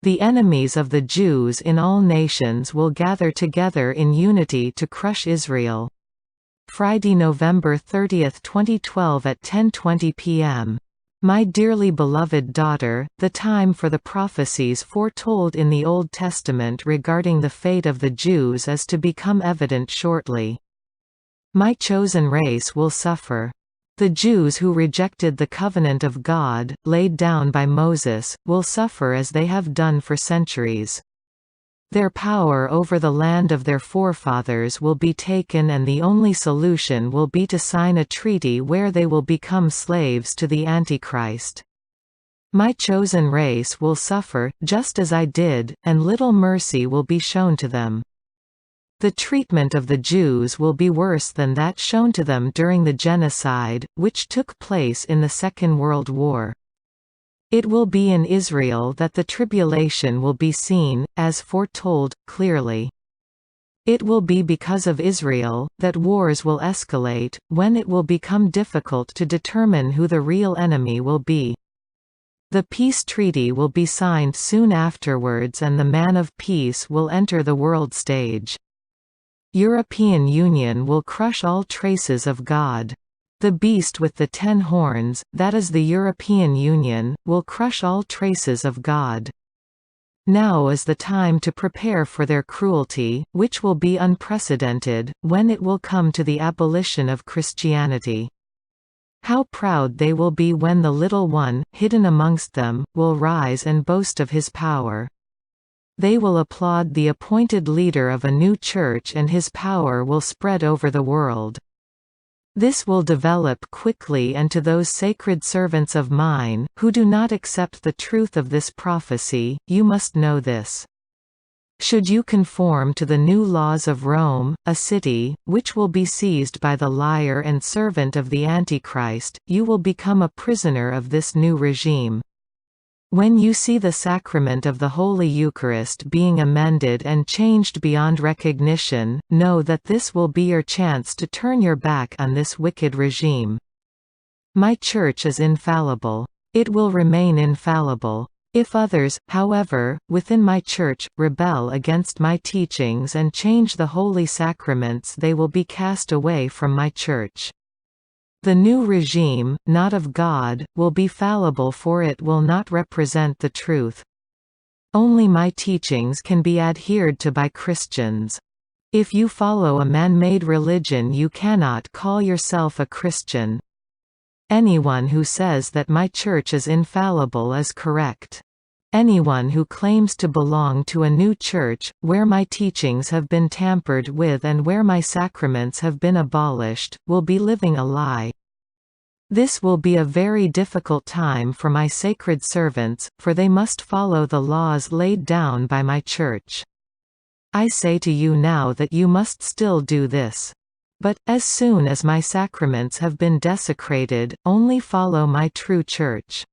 The enemies of the Jews in all nations will gather together in unity to crush Israel. Friday, November 30, 2012 at 10:20 p.m. My dearly beloved daughter, the time for the prophecies foretold in the Old Testament regarding the fate of the Jews is to become evident shortly. My chosen race will suffer. The Jews who rejected the covenant of God, laid down by Moses, will suffer as they have done for centuries. Their power over the land of their forefathers will be taken, and the only solution will be to sign a treaty where they will become slaves to the Antichrist. My chosen race will suffer, just as I did, and little mercy will be shown to them. The treatment of the Jews will be worse than that shown to them during the genocide, which took place in the Second World War. It will be in Israel that the tribulation will be seen, as foretold, clearly. It will be because of Israel that wars will escalate, when it will become difficult to determine who the real enemy will be. The peace treaty will be signed soon afterwards, and the man of peace will enter the world stage. European Union will crush all traces of God. The beast with the 10 horns, that is the European Union, will crush all traces of God. Now is the time to prepare for their cruelty, which will be unprecedented, when it will come to the abolition of Christianity. How proud they will be when the little one, hidden amongst them, will rise and boast of his power. They will applaud the appointed leader of a new church, and his power will spread over the world. This will develop quickly, and to those sacred servants of mine, who do not accept the truth of this prophecy, you must know this. Should you conform to the new laws of Rome, a city, which will be seized by the liar and servant of the Antichrist, you will become a prisoner of this new regime. When you see the sacrament of the Holy Eucharist being amended and changed beyond recognition, know that this will be your chance to turn your back on this wicked regime. My Church is infallible. It will remain infallible. If others, however, within my Church, rebel against my teachings and change the holy sacraments, they will be cast away from my Church. The new regime, not of God, will be fallible, for it will not represent the truth. Only my teachings can be adhered to by Christians. If you follow a man-made religion, you cannot call yourself a Christian. Anyone who says that my Church is infallible is correct. Anyone who claims to belong to a new church, where my teachings have been tampered with and where my sacraments have been abolished, will be living a lie. This will be a very difficult time for my sacred servants, for they must follow the laws laid down by my Church. I say to you now that you must still do this. But, as soon as my sacraments have been desecrated, only follow my true Church.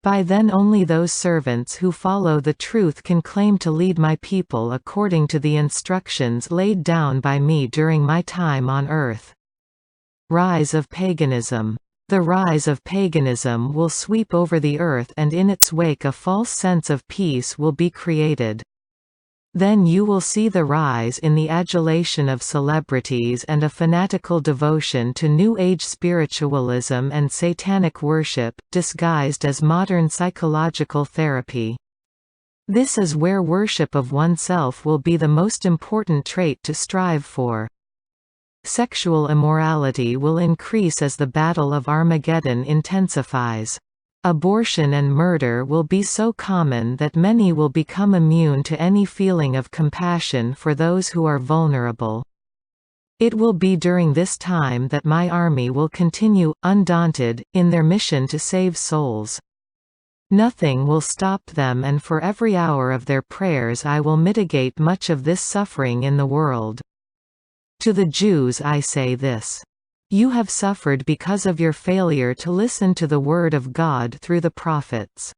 By then only those servants who follow the truth can claim to lead my people according to the instructions laid down by me during my time on earth. Rise of paganism. The rise of paganism will sweep over the earth, and in its wake a false sense of peace will be created. Then you will see the rise in the adulation of celebrities and a fanatical devotion to New Age spiritualism and satanic worship, disguised as modern psychological therapy. This is where worship of oneself will be the most important trait to strive for. Sexual immorality will increase as the Battle of Armageddon intensifies. Abortion and murder will be so common that many will become immune to any feeling of compassion for those who are vulnerable. It will be during this time that my army will continue, undaunted, in their mission to save souls. Nothing will stop them, and for every hour of their prayers I will mitigate much of this suffering in the world. To the Jews I say this. You have suffered because of your failure to listen to the word of God through the prophets.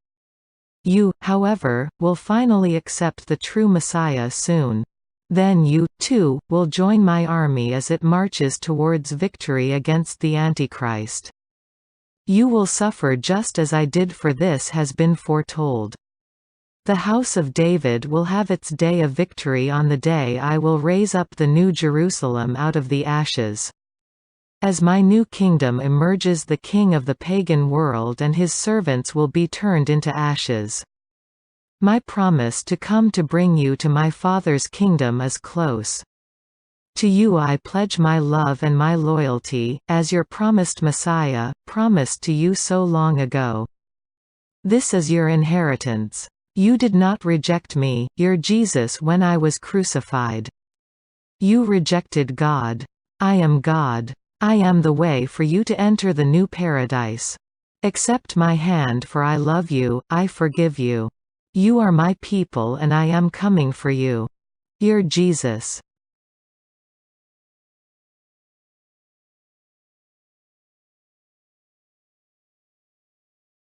You, however, will finally accept the true Messiah soon. Then you, too, will join my army as it marches towards victory against the Antichrist. You will suffer just as I did, for this has been foretold. The house of David will have its day of victory on the day I will raise up the new Jerusalem out of the ashes. As my new kingdom emerges, the king of the pagan world and his servants will be turned into ashes. My promise to come to bring you to my Father's kingdom is close. To you I pledge my love and my loyalty, as your promised Messiah, promised to you so long ago. This is your inheritance. You did not reject me, your Jesus, when I was crucified. You rejected God. I am God. I am the way for you to enter the new paradise. Accept my hand, for I love you, I forgive you. You are my people and I am coming for you. Your Jesus.